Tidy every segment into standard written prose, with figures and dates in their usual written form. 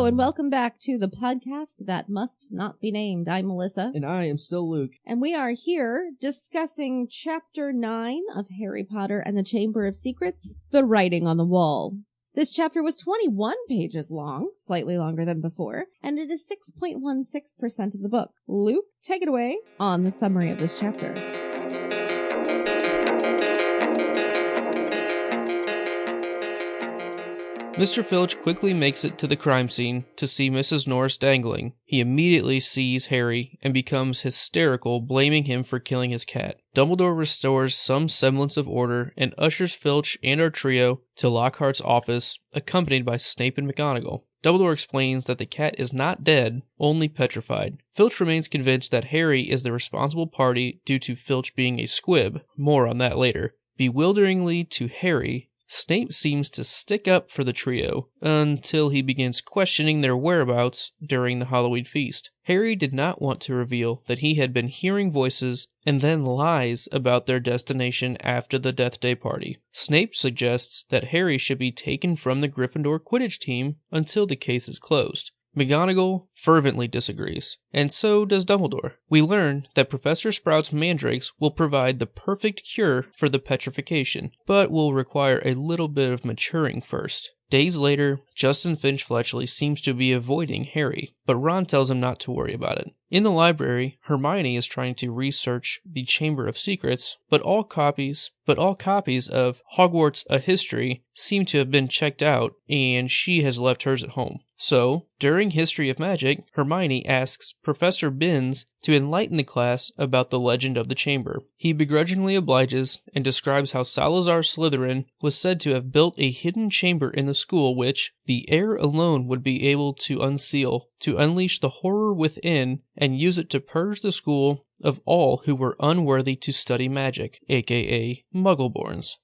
Hello and welcome back to the podcast that must not be named. I'm Melissa. And I am still Luke. And we are here discussing Chapter 9 of Harry Potter and the Chamber of Secrets, The Writing on the Wall. This chapter was 21 pages long, slightly longer than before, and it is 6.16% of the book. Luke, take it away on the summary of this chapter. Mr. Filch quickly makes it to the crime scene to see Mrs. Norris dangling. He immediately sees Harry and becomes hysterical, blaming him for killing his cat. Dumbledore restores some semblance of order and ushers Filch and our trio to Lockhart's office, accompanied by Snape and McGonagall. Dumbledore explains that the cat is not dead, only petrified. Filch remains convinced that Harry is the responsible party due to Filch being a squib. More on that later. Bewilderingly to Harry, Snape seems to stick up for the trio until he begins questioning their whereabouts during the Halloween feast. Harry did not want to reveal that he had been hearing voices and then lies about their destination after the Death Day party. Snape suggests that Harry should be taken from the Gryffindor Quidditch team until the case is closed. McGonagall fervently disagrees, and so does Dumbledore. We learn that Professor Sprout's mandrakes will provide the perfect cure for the petrification, but will require a little bit of maturing first. Days later, Justin Finch-Fletchley seems to be avoiding Harry, but Ron tells him not to worry about it. In the library, Hermione is trying to research the Chamber of Secrets, but all copies of Hogwarts: A History seem to have been checked out, and she has left hers at home. So, during History of Magic, Hermione asks Professor Binns to enlighten the class about the legend of the chamber. He begrudgingly obliges and describes how Salazar Slytherin was said to have built a hidden chamber in the school which the heir alone would be able to unseal, to unleash the horror within and use it to purge the school of all who were unworthy to study magic, aka Muggleborns.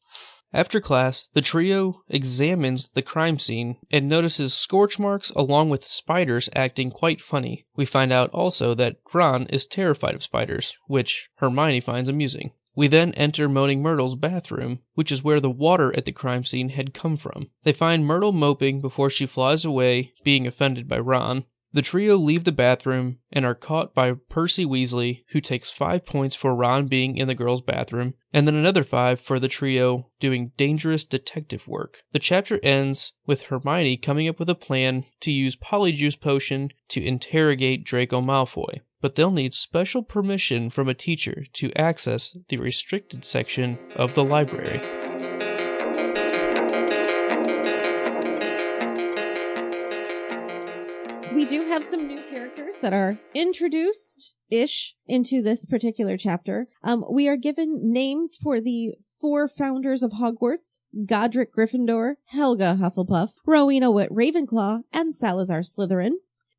After class, the trio examines the crime scene and notices scorch marks along with spiders acting quite funny. We find out also that Ron is terrified of spiders, which Hermione finds amusing. We then enter Moaning Myrtle's bathroom, which is where the water at the crime scene had come from. They find Myrtle moping before she flies away, being offended by Ron. The trio leave the bathroom and are caught by Percy Weasley, who takes 5 points for Ron being in the girls' bathroom, and then another 5 for the trio doing dangerous detective work. The chapter ends with Hermione coming up with a plan to use Polyjuice Potion to interrogate Draco Malfoy, but they'll need special permission from a teacher to access the restricted section of the library. We do have some new characters that are introduced-ish into this particular chapter. We are given names for the 4 founders of Hogwarts: Godric Gryffindor, Helga Hufflepuff, Rowena Ravenclaw, and Salazar Slytherin.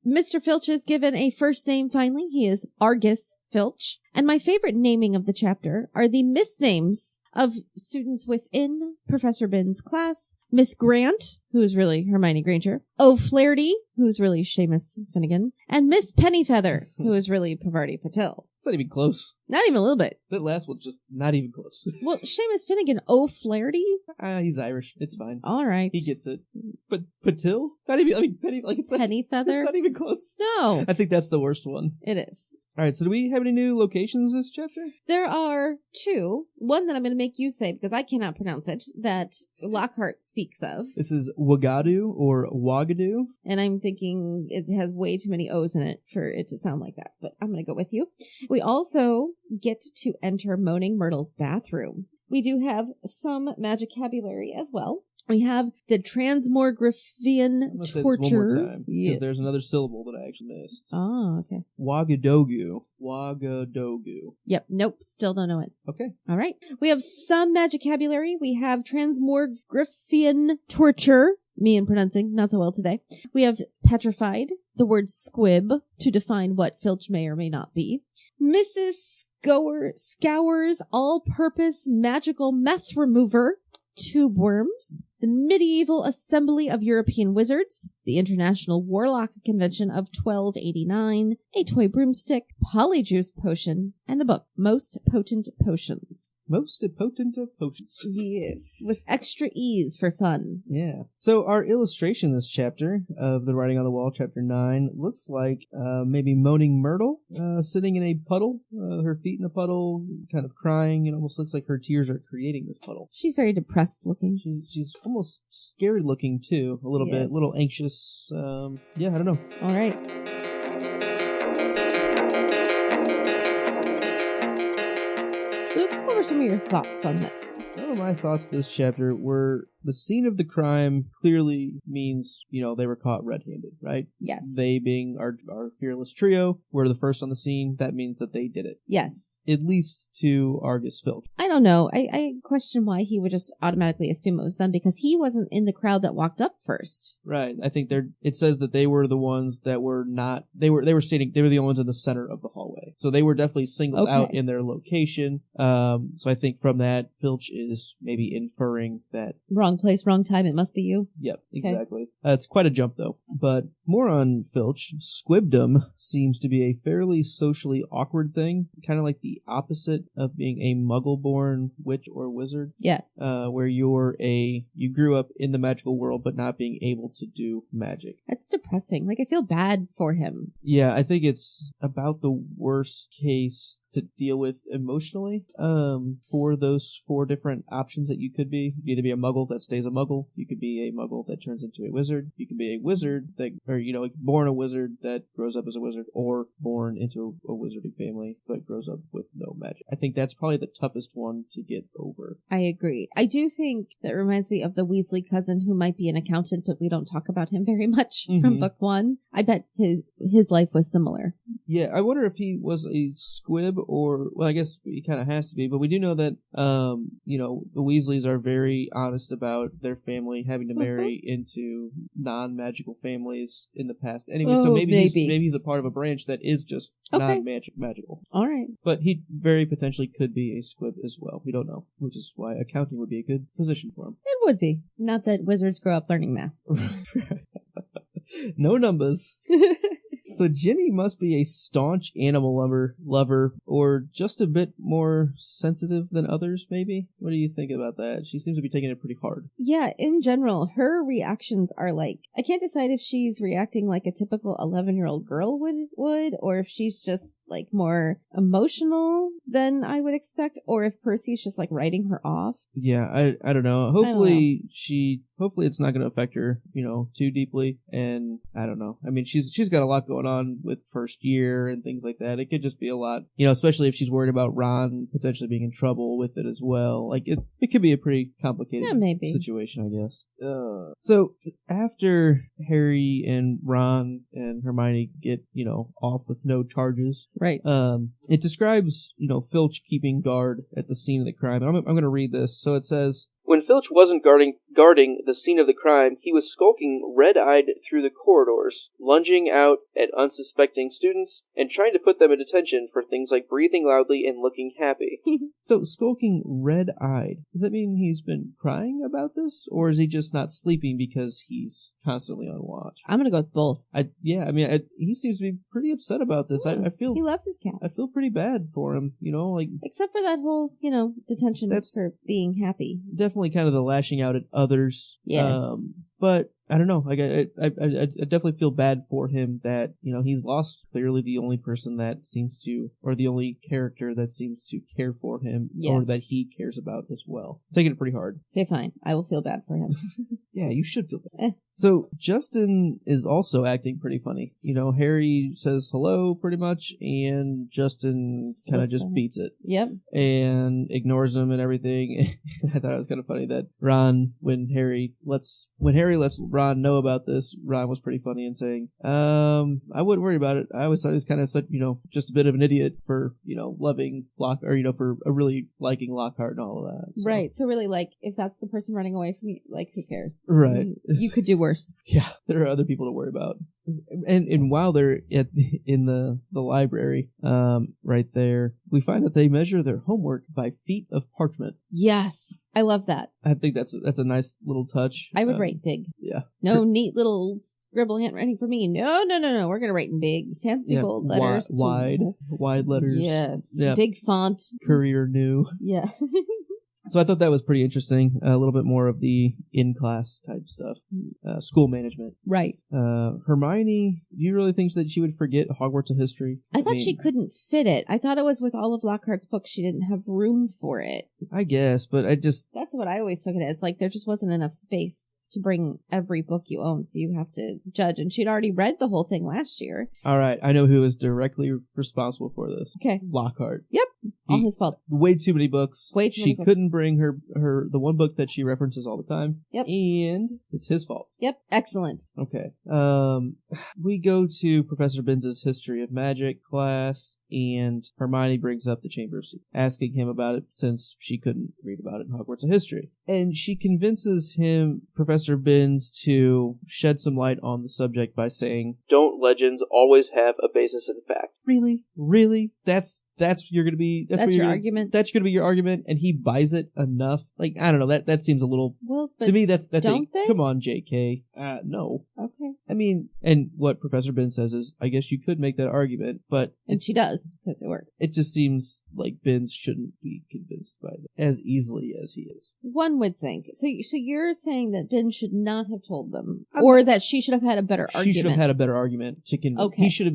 Mr. Filch is given a first name finally. He is Argus Filch. And my favorite naming of the chapter are the misnames of students within Professor Binns' class. Miss Grant, who is really Hermione Granger, O'Flaherty, who is really Seamus Finnegan, and Miss Pennyfeather, who is really Pavarti Patil. It's not even close. Not even a little bit. That last one's just not even close. Well, Seamus Finnegan, O'Flaherty? He's Irish. It's fine. All right. He gets it. But Patil? Not even, it's Pennyfeather? It's not even close. No. I think that's the worst one. It is. All right, so do we have any new locations this chapter? There are 2. One that I'm going to make you say, because I cannot pronounce it, that Lockhart speaks of. This is Wagadu or Wagadu. And I'm thinking it has way too many O's in it for it to sound like that, but I'm going to go with you. We also get to enter Moaning Myrtle's bathroom. We do have some magicabulary as well. We have the Transmogrifian torture. One more time, yes. Because there's another syllable that I actually missed. Oh, okay. Wagadogu. Yep. Nope. Still don't know it. Okay. All right. We have some magicabulary. We have Transmogrifian torture. Me and pronouncing not so well today. We have petrified, the word squib to define what Filch may or may not be. Mrs. Scour's all-purpose magical mess remover. Tube worms. the Medieval Assembly of European Wizards, the International Warlock Convention of 1289, a toy broomstick, Polyjuice potion, and the book Most Potent Potions. Most potent of potions. Yes, with extra ease for fun. Yeah. So our illustration this chapter of the Writing on the Wall, chapter 9, looks like maybe moaning Myrtle sitting in a puddle, her feet in a puddle, kind of crying. It almost looks like her tears are creating this puddle. She's very depressed looking. She's almost scared looking too, a little bit, a little anxious. Yeah, I don't know. All right. Luke, what were some of your thoughts on this? Some of my thoughts this chapter were the scene of the crime clearly means, they were caught red-handed, right? Yes. They being our fearless trio were the first on the scene. That means that they did it. Yes. At least to Argus Filch. I don't know. I question why he would just automatically assume it was them because he wasn't in the crowd that walked up first. Right. I think it says that they were the ones that were not, they were the only ones in the center of the hallway. So they were definitely singled out in their location. So I think from that, Filch is maybe inferring that wrong place, wrong time, it must be you. Yep, exactly. It's quite a jump, though. But more on Filch. Squibdom seems to be a fairly socially awkward thing, kind of like the opposite of being a muggle-born witch or wizard. Yes. Where you grew up in the magical world, but not being able to do magic. That's depressing. Like, I feel bad for him. Yeah, I think it's about the worst case to deal with emotionally for those 4 different options that you could be. You could either be a muggle that stays a muggle, you could be a muggle that turns into a wizard, you could be a wizard that, or born a wizard that grows up as a wizard, or born into a wizarding family but grows up with no magic. I think that's probably the toughest one to get over. I agree. I do think that reminds me of the Weasley cousin who might be an accountant, but we don't talk about him very much from book 1. I bet his life was similar. Yeah, I wonder if he was a squib or, well, I guess he kind of has to be, but we do know that, the Weasleys are very honest about their family having to marry into non-magical families in the past. Anyway, so maybe he's a part of a branch that is just non-magical. All right. But he very potentially could be a squib as well. We don't know, which is why accounting would be a good position for him. It would be. Not that wizards grow up learning math. No numbers. So Ginny must be a staunch animal lover, or just a bit more sensitive than others, maybe? What do you think about that? She seems to be taking it pretty hard. Yeah, in general, her reactions are like, I can't decide if she's reacting like a typical 11-year-old girl would, or if she's just like more emotional than I would expect, or if Percy's just like writing her off. Yeah, I don't know. Hopefully it's not going to affect her, too deeply. And I don't know. I mean, she's got a lot going on with first year and things like that. It could just be a lot, especially if she's worried about Ron potentially being in trouble with it as well. Like it could be a pretty complicated situation, I guess. So after Harry and Ron and Hermione get, off with no charges. Right. It describes, Filch keeping guard at the scene of the crime. I'm going to read this. So it says, when Filch wasn't guarding the scene of the crime, he was skulking red-eyed through the corridors, lunging out at unsuspecting students, and trying to put them in detention for things like breathing loudly and looking happy. So, skulking red-eyed, does that mean he's been crying about this? Or is he just not sleeping because he's constantly on watch? I'm gonna go with both. He seems to be pretty upset about this. Yeah, I feel he loves his cat. I feel pretty bad for him, except for that whole, detention for being happy. Definitely kind of the lashing out at others. Yes. But I don't know. Like I definitely feel bad for him that he's lost clearly the only person that seems to, or the only character that seems to care for him, or that he cares about as well. I'm taking it pretty hard. Okay, fine. I will feel bad for him. Yeah, you should feel bad. So Justin is also acting pretty funny. Harry says hello pretty much, and Justin kind of just beats it. Yep. And ignores him and everything. I thought it was kind of funny that when Harry lets Ron know about this, Ron was pretty funny in saying, I wouldn't worry about it. I always thought he was kind of such, just a bit of an idiot for, loving Lockhart, or, for really liking Lockhart and all of that. So. Right. So really, like, if that's the person running away from you, like, who cares? Right. You could do worse. Yeah, there are other people to worry about. And while they're in the library, right there, we find that they measure their homework by feet of parchment. Yes. I love that. I think that's a nice little touch. I would write big. Yeah. No neat little scribble handwriting for me. No. We're going to write in big, fancy bold letters. Wide letters. Yes. Yeah. Big font. Courier new. Yeah. So I thought that was pretty interesting. A little bit more of the in-class type stuff. School management. Right. Hermione, do you really think that she would forget Hogwarts of history? I thought she couldn't fit it. I thought it was with all of Lockhart's books, she didn't have room for it. I guess, but That's what I always took it as. Like, there just wasn't enough space to bring every book you own, so you have to judge. And she'd already read the whole thing last year. All right, I know who is directly responsible for this. Okay. Lockhart. Yep. All his fault. Way too many books. Way too many She books. couldn't bring her the one book that she references all the time. Yep. And it's his fault. Yep. Excellent. Okay. We go to Professor Binns' History of Magic class, and Hermione brings up the Chamber of Secrets, asking him about it since she couldn't read about it in Hogwarts of History. And she convinces Professor Binns, to shed some light on the subject by saying, "Don't legends always have a basis in fact?" Really? That's your argument. That's gonna be your argument, and he buys it enough. Like, I don't know. That seems a little. Well, but to me, that's don't they? Come on, J.K. No. Okay. I mean, and what Professor Binns says is, I guess you could make that argument, but and she does because it works. It just seems like Binns shouldn't be convinced by it as easily as he is. One would think. So you're saying that Binns should not have told them, or that she should have had a better argument. She should have had a better argument to convince. Okay. He should have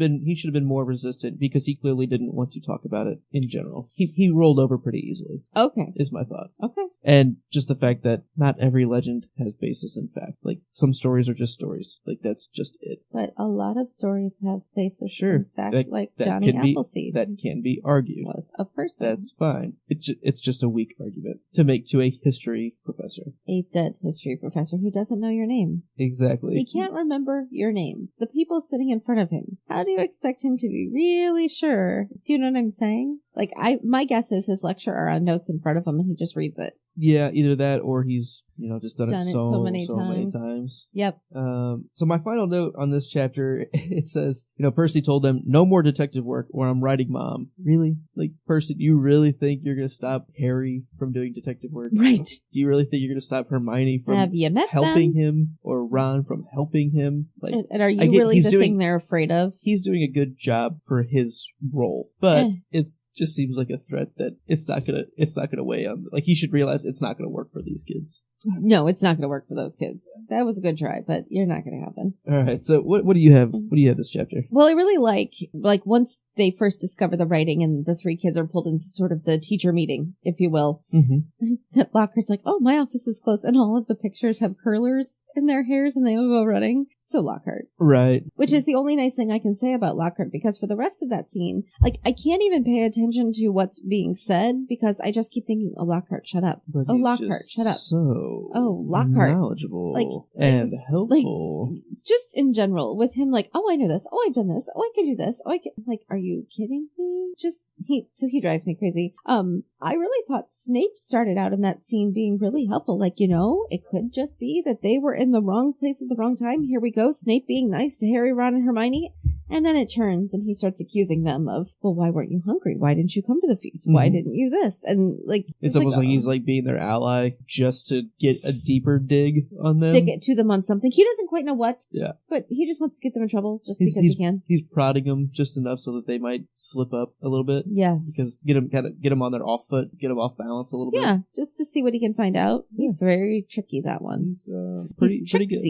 been more resistant because he clearly didn't want to talk about it in general. He rolled over pretty easily. Okay. Is my thought. Okay. And just the fact that not every legend has basis in fact. Like, some stories are just stories. Like, that's just it. But a lot of stories have basis in fact, like that Johnny Appleseed. That can be argued. Was a person. That's fine. It's just a weak argument to make to a history professor. A dead history professor who doesn't know your name. Exactly. He can't remember your name. The people sitting in front of him. How do you expect him to be really sure? Do you know what I'm saying? Like, my guess is his lecture are on notes in front of him and he just reads it. Yeah, either that or he's, just done it so many times. Yep. So my final note on this chapter, it says, Percy told them, "No more detective work or I'm writing Mom." Really? Like, Percy, do you really think you're going to stop Harry from doing detective work? Right. Do you really think you're going to stop Hermione from Have you met helping them? him or Ron from helping him? Like, and are you really the thing they're afraid of? He's doing a good job for his role, but it's just seems like a threat that it's not gonna weigh on. Like, he should realize it's not gonna work for these kids. No, it's not going to work for those kids. That was a good try, but you're not going to happen. All right. So what do you have? What do you have this chapter? Well, I really like once they first discover the writing and the three kids are pulled into sort of the teacher meeting, if you will. Mm-hmm. That Lockhart's like, "Oh, my office is close," and all of the pictures have curlers in their hairs, and they all go running. So Lockhart, right? Which is the only nice thing I can say about Lockhart, because for the rest of that scene, like, I can't even pay attention to what's being said because I just keep thinking, "Oh, Lockhart, shut up! But Oh, Lockhart, shut up! So Lockhart, knowledgeable and helpful." Just in general with him, like, "Oh, I know this. Oh, I've done this. Oh, I can do this. Oh, I can." Like, are you kidding me? He drives me crazy. I really thought Snape started out in that scene being really helpful. Like, it could just be that they were in the wrong place at the wrong time. Here we go. Snape being nice to Harry, Ron, and Hermione. And then it turns and he starts accusing them of, "Well, why weren't you hungry? Why didn't you come to the feast? Why didn't you this?" And like, it's almost like he's like being their ally just to get a deeper dig on them. Dig it to them on something. He doesn't quite know what. Yeah. But he just wants to get them in trouble just because he can. He's prodding them just enough so that they might slip up a little bit. Yes. Because get them on their off foot, get them off balance a little bit. Yeah, just to see what he can find out. Yeah. He's very tricky, that one. He's pretty good.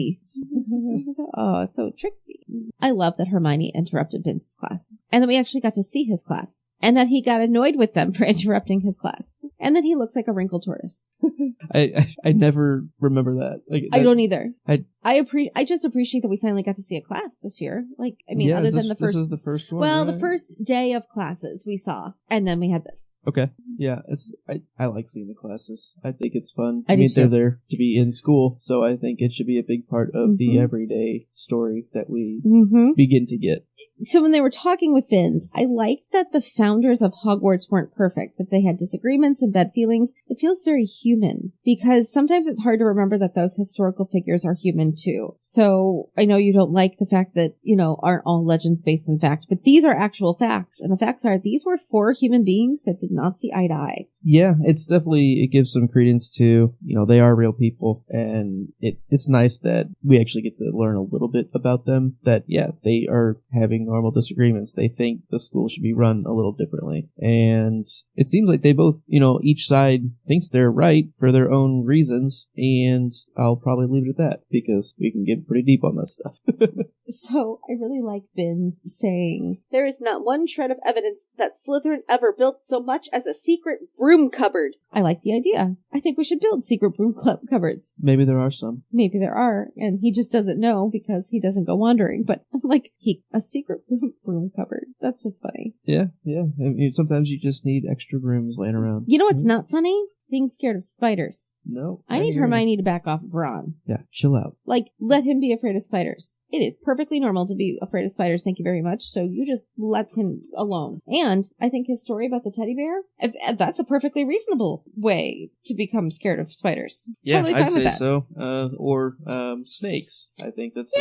Oh, so tricksy. I love that Hermione interrupted Binns' class. And then we actually got to see his class. And that he got annoyed with them for interrupting his class. And then he looks like a wrinkled tortoise. I never remember that. I don't either. I just appreciate that we finally got to see a class this year. Like, I mean, other than the first. This is the first one. Well, right? the first day of classes we saw. And then we had this. Okay. Yeah, I like seeing the classes. I think it's fun. I do they're too. there to be in school, so I think it should be a big part of the Mhm. everyday story that we Mm-hmm. begin to get. So when they were talking with Binns, I liked that the founders of Hogwarts weren't perfect, that they had disagreements and bad feelings. It feels very human because sometimes it's hard to remember that those historical figures are human too. So I know you don't like the fact that, aren't all legends based in fact, but these are actual facts. And the facts are these were 4 human beings that did not see eye to eye. Yeah, it gives some credence to, they are real people, and it's nice that we actually get to learn a little bit about them, that, yeah, they are having normal disagreements. They think the school should be run a little differently. And it seems like they both, each side thinks they're right for their own reasons, and I'll probably leave it at that, because we can get pretty deep on that stuff. So I really like Binns saying, "There is not one shred of evidence that Slytherin ever built so much as a secret broom cupboard." I like the idea. I think we should build secret broom cupboards. Maybe there are some. Maybe there are, and he just doesn't know because he doesn't go wandering. But I'm like, a secret broom cupboard. That's just funny. Yeah. I mean, sometimes you just need extra brooms laying around. You know what's not funny? Being scared of spiders. No. I need Hermione to back off of Ron. Yeah, chill out. Like, let him be afraid of spiders. It is perfectly normal to be afraid of spiders, thank you very much, so you just let him alone. And I think his story about the teddy bear, that's a perfectly reasonable way to become scared of spiders. Yeah, Totally fine I'd with say that. so. Or snakes. I think that's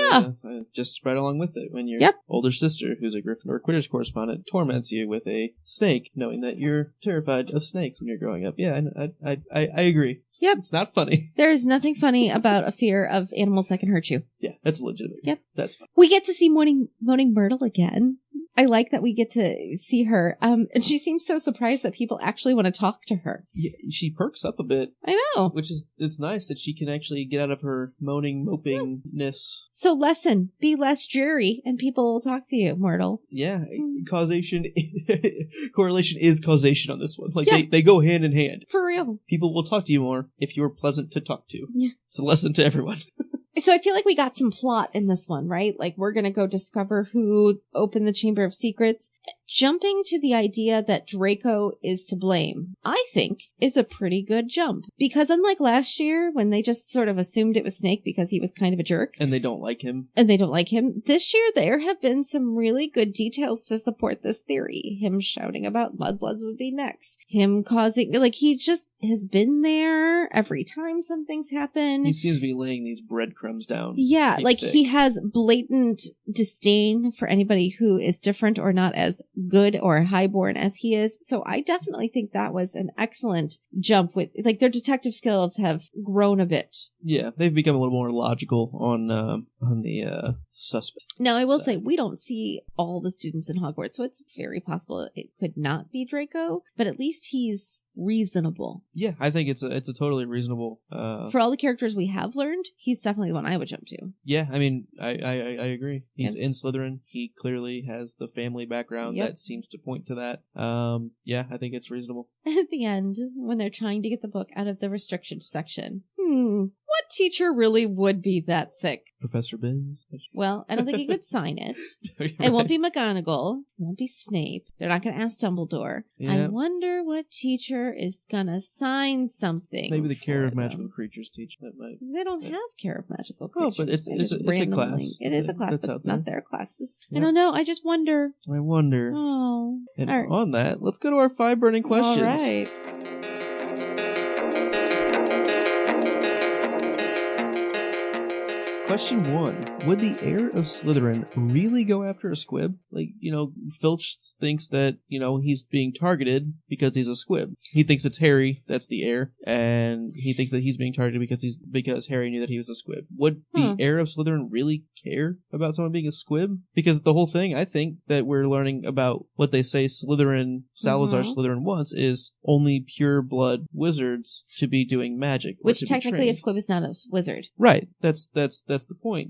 just right along with it. When your older sister, who's a Gryffindor Quidditch correspondent, torments you with a snake, knowing that you're terrified of snakes when you're growing up. Yeah, I agree. Yep. It's not funny. There's nothing funny about a fear of animals that can hurt you. Yeah, that's legitimate. Yep. That's fine. We get to see Moaning Myrtle again. I like that we get to see her. And she seems so surprised that people actually want to talk to her. Yeah, she perks up a bit. I know. It's nice that she can actually get out of her mopingness. So be less dreary and people will talk to you, Myrtle. Yeah, correlation is causation on this one. Like, they go hand in hand. For real. People will talk to you more if you're pleasant to talk to. Yeah. It's a lesson to everyone. So I feel like we got some plot in this one, right? Like, we're going to go discover who opened the Chamber of Secrets. Jumping to the idea that Draco is to blame, I think, is a pretty good jump. Because unlike last year, when they just sort of assumed it was Snape because he was kind of a jerk. And they don't like him. This year, there have been some really good details to support this theory. Him shouting about mudbloods would be next. Him causing, he just has been there every time something's happened. He seems to be laying these breadcrumbs down. Yeah, he has blatant disdain for anybody who is different or not as good or highborn as he is. So I definitely think that was an excellent jump with, their detective skills have grown a bit. Yeah, they've become a little more logical on the suspect. Now, I will say, we don't see all the students in Hogwarts, so it's very possible it could not be Draco, but at least he's reasonable. Yeah, I think it's a totally reasonable. For all the characters we have learned, he's definitely the one I would jump to. Yeah, I mean, I agree. He's in Slytherin. He clearly has the family background that seems to point to that. Yeah, I think it's reasonable. At the end, when they're trying to get the book out of the restriction section, what teacher really would be that thick? Professor Binns? Well, I don't think he could sign it. It won't be McGonagall. It won't be Snape. They're not going to ask Dumbledore. Yeah. I wonder what teacher is going to sign something. Maybe the Care of Magical Creatures teacher. That might. They don't have Care of Magical Creatures. Oh, but it's a class. It is a class, that's but not their classes. Yeah. I don't know. I just wonder. Oh. And on that, let's go to our 5 burning questions. All right. Question 1. Would the heir of Slytherin really go after a squib? Filch thinks that, he's being targeted because he's a squib. He thinks it's Harry that's the heir, and he thinks that he's being targeted because Harry knew that he was a squib. Would the heir of Slytherin really care about someone being a squib? Because the whole thing, I think, that we're learning about what they say Salazar Slytherin wants is only pure blood wizards to be doing magic. Which technically a squib is not a wizard. Right. That's the point.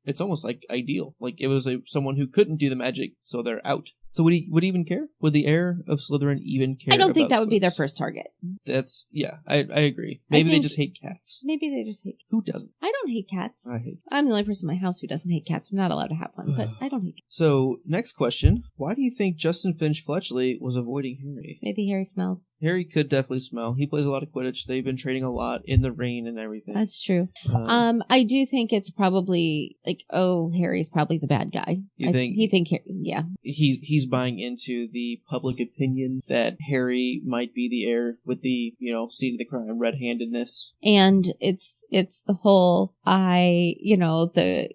It's almost like ideal. Like, it was someone who couldn't do the magic, so they're out. So would he even care? Would the heir of Slytherin even care? I don't think about that would be their Squibs? first target. That's, yeah, I agree. Maybe they think- just hate cats. Maybe they just hate. Who doesn't? I don't hate cats. I hate. I'm the only person in my house who doesn't hate cats. I'm not allowed to have one, but I don't hate cats. So, next question. Why do you think Justin Finch Fletchley was avoiding Harry? Maybe Harry smells. Harry could definitely smell. He plays a lot of Quidditch. They've been training a lot in the rain and everything. That's true. I do think it's probably like, oh, Harry's probably the bad guy. You think? Yeah. He's buying into the public opinion that Harry might be the heir with the, seat of the crime, red-handedness. And it's the whole, do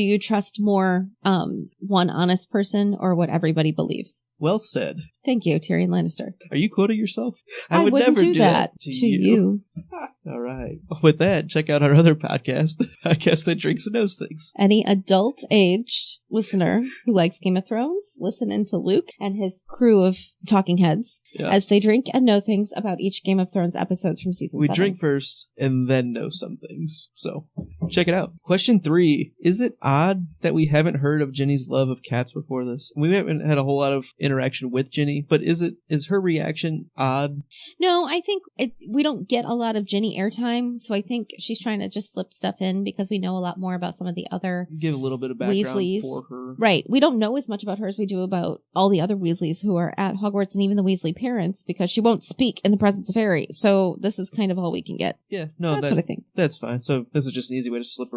you trust more one honest person or what everybody believes? Well said. Thank you, Tyrion Lannister. Are you quoting yourself? I would wouldn't never do that to to you. All right. With that, check out our other podcast, the podcast that drinks and knows things. Any adult-aged listener who likes Game of Thrones, listen into Luke and his crew of talking heads as they drink and know things about each Game of Thrones episodes from season 7. We drink first and then know some things. So check it out. Question 3. Is it odd that we haven't heard of Ginny's love of cats before this? We haven't had a whole lot of interaction with Ginny, but is her reaction odd? No, I think we don't get a lot of Ginny airtime, so I think she's trying to just slip stuff in because we know a lot more about some of the other Give a little bit of background Weasleys. for her. Right. We don't know as much about her as we do about all the other Weasleys who are at Hogwarts and even the Weasley parents because she won't speak in the presence of Harry. So this is kind of all we can get. Yeah, no, That's what I think. That's fine. So this is just an easy way to slip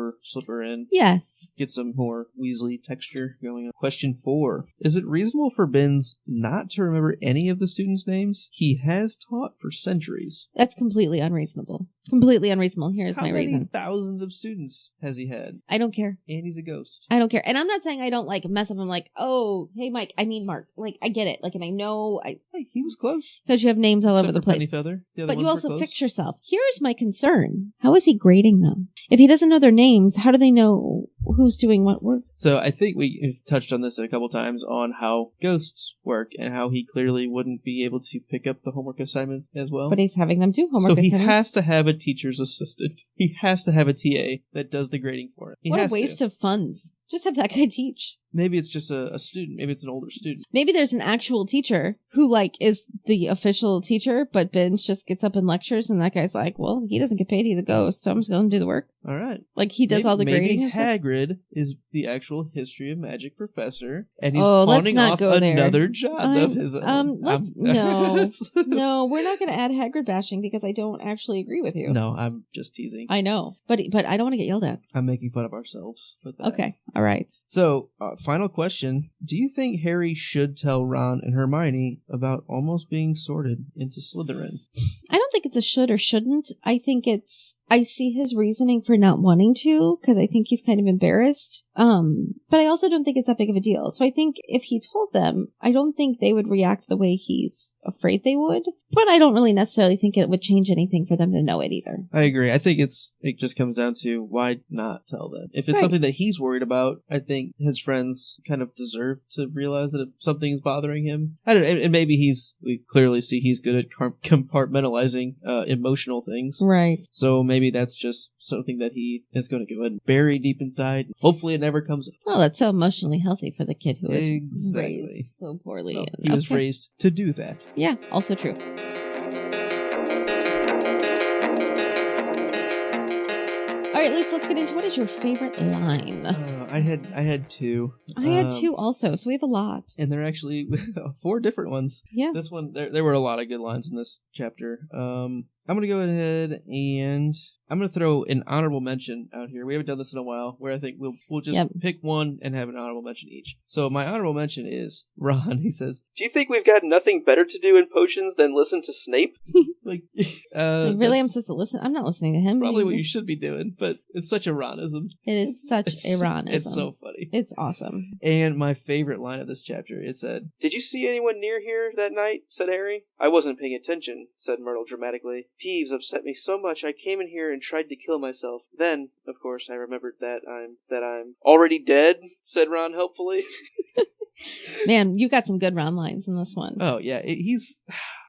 her in. Yes. Get some more Weasley texture going on. Question 4. Is it reasonable for Binns not to remember any of the students' names? He has taught for centuries. That's completely unreasonable. Completely unreasonable. Here's How my many reason. thousands of students has he had? I don't care. And he's a ghost. I don't care. And I'm not saying I don't like mess up. I'm like, oh, hey, Mike. I mean, Mark. Like, I get it. Like, and I know Hey, he was close. because you have names all over Except the for place. Pennyfeather. The other But you ones were also close. fix yourself. Here's my concern. How is he grading them? If he doesn't know their names, how do they know who's doing what work? So I think we've touched on this a couple times on how ghosts work and how he clearly wouldn't be able to pick up the homework assignments as well. But he's having them do homework So he assignments. has to have a teacher's assistant. He has to have a TA that does the grading for him. He What a has waste to. of funds. Just have that guy teach. Maybe it's just a student. Maybe it's an older student. Maybe there's an actual teacher who is the official teacher, but Binge just gets up and lectures and that guy's like, well, he doesn't get paid. He's a ghost. So I'm just going to do the work. All right. Like he does all the grading. Maybe and stuff. Hagrid is the actual history of magic professor, and he's Oh, let's pawning not off go there. another job of his own. No, we're not going to add Hagrid bashing because I don't actually agree with you. No, I'm just teasing. I know, but I don't want to get yelled at. I'm making fun of ourselves with that. Okay, all right. So, final question. Do you think Harry should tell Ron and Hermione about almost being sorted into Slytherin? I don't think it's a should or shouldn't. I think I see his reasoning for not wanting to because I think he's kind of embarrassed. But I also don't think it's that big of a deal. So I think if he told them, I don't think they would react the way he's afraid they would. But I don't really necessarily think it would change anything for them to know it either. I agree. I think it just comes down to why not tell them. If it's Right. something that he's worried about, I think his friends kind of deserve to realize that if something's bothering him. I don't know, and maybe we clearly see he's good at compartmentalizing emotional things. Right. So maybe that's just something that he is going to go ahead and bury deep inside. Hopefully it never comes up. Well, that's so emotionally healthy for the kid who was Exactly. raised so poorly. Well, he was raised to do that. Yeah, also true. All right, Luke, let's get into what is your favorite line? I had two. I had two also, so we have a lot. And they're actually 4 different ones. Yeah. This one, there were a lot of good lines in this chapter. I'm going to go ahead and I'm going to throw an honorable mention out here. We haven't done this in a while, where I think we'll just pick one and have an honorable mention each. So my honorable mention is Ron. He says, "Do you think we've got nothing better to do in potions than listen to Snape?" Like, really, I'm supposed to listen? I'm not listening to him. Probably what you should be doing, but it's such a Ronism. It is such a Ronism. It's so funny. It's awesome. And my favorite line of this chapter, it said, "Did you see anyone near here that night?" said Harry. "I wasn't paying attention," said Myrtle dramatically. "Peeves upset me so much I came in here and tried to kill myself. Then, of course, I remembered that I'm already dead," said Ron helpfully. Man, you got some good Ron lines in this one. Oh, yeah.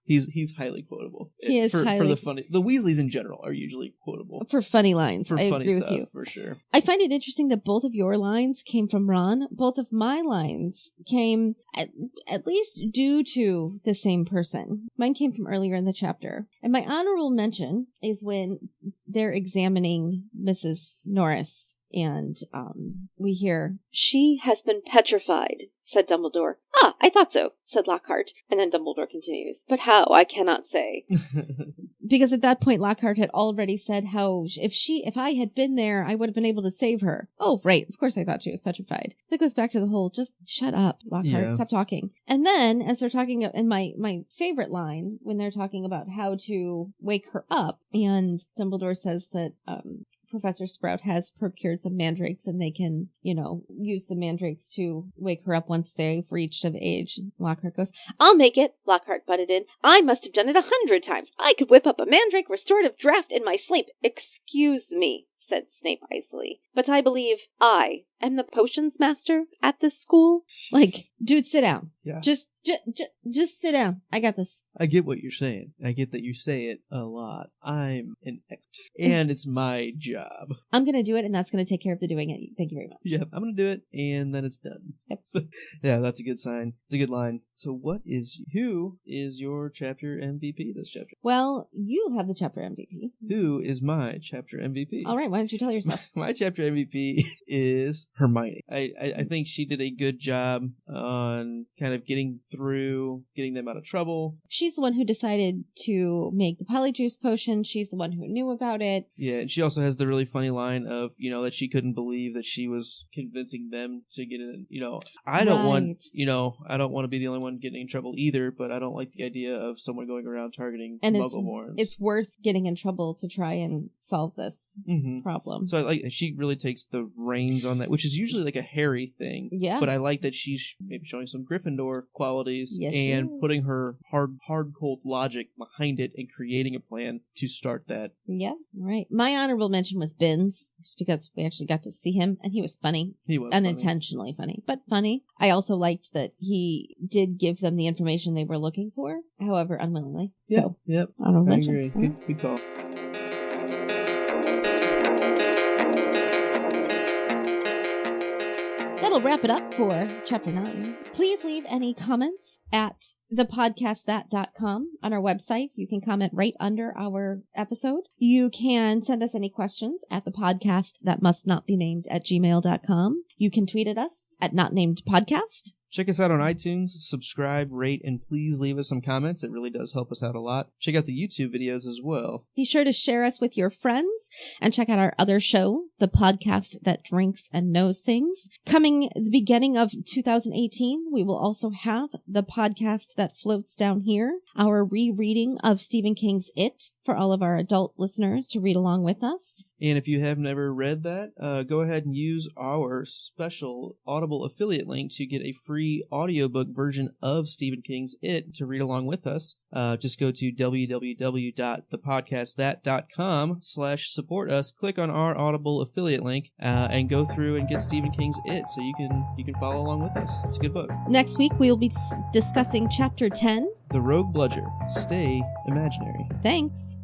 He's highly quotable. He is for highly the funny. The Weasleys in general are usually quotable for funny lines. for I funny agree stuff with you. for sure. I find it interesting that both of your lines came from Ron. Both of my lines came at least due to the same person. Mine came from earlier in the chapter. And my honorable mention is when they're examining Mrs. Norris. And we hear, "She has been petrified," said Dumbledore. "Ah, I thought so," said Lockhart. And then Dumbledore continues, "But how, I cannot say." Because at that point, Lockhart had already said how if I had been there, I would have been able to save her. Oh, right. Of course I thought she was petrified. That goes back to the whole, just shut up, Lockhart. Yeah. Stop talking. And then, as they're talking, in my favorite line, when they're talking about how to wake her up, and Dumbledore says that Professor Sprout has procured some mandrakes and they can, use the mandrakes to wake her up once they've reached of age. Lockhart goes, "I'll make it," Lockhart butted in. "I must have done it 100 times. I could whip up a mandrake restorative draft in my sleep." "Excuse me," said Snape icily, "but I believe I am the potions master at this school." Like, dude, sit down. Yeah. Just sit down. I got this. I get what you're saying. I get that you say it a lot. I'm an expert, and it's my job. I'm going to do it, and that's going to take care of the doing it. Thank you very much. Yep, I'm going to do it, and then it's done. Yep. So, yeah, that's a good sign. It's a good line. So who is your chapter MVP this chapter? Well, you have the chapter MVP. Who is my chapter MVP? All right, why don't you tell yourself? My chapter MVP is Hermione. I think she did a good job on kind of getting them out of trouble. She's the one who decided to make the polyjuice potion. She's the one who knew about it. Yeah, and she also has the really funny line of, that she couldn't believe that she was convincing them to get in. I don't want to be the only one getting in trouble either, but I don't like the idea of someone going around targeting Muggleborns. It's worth getting in trouble to try and solve this problem. So she really takes the reins on that, which is usually like a Harry thing. Yeah. But I like that she's maybe showing some Gryffindor qualities and putting her hard cold logic behind it and creating a plan to start that. Yeah, right. My honorable mention was Binns, just because we actually got to see him, and he was funny. He was unintentionally funny, but funny. I also liked that he did give them the information they were looking for, however unwillingly. Yep. So, yep. Honorable I mention. agree. Good call. That'll wrap it up for Chapter 9. Please leave any comments at thepodcastthat.com on our website. You can comment right under our episode. You can send us any questions at thepodcastthatmustnotbenamed@gmail.com. You can tweet at us at notnamedpodcast. Check us out on iTunes, subscribe, rate, and please leave us some comments. It really does help us out a lot. Check out the YouTube videos as well. Be sure to share us with your friends and check out our other show, The Podcast That Drinks and Knows Things. Coming the beginning of 2018, we will also have The Podcast That Floats Down Here, our rereading of Stephen King's It for all of our adult listeners to read along with us. And if you have never read that, go ahead and use our special Audible affiliate link to get a free audiobook version of Stephen King's It to read along with us. Just go to www.thepodcastthat.com/support us, click on our Audible affiliate link, and go through and get Stephen King's It so you can follow along with us. It's a good book. Next week, we will be discussing Chapter 10. The Rogue Bludger. Stay imaginary. Thanks.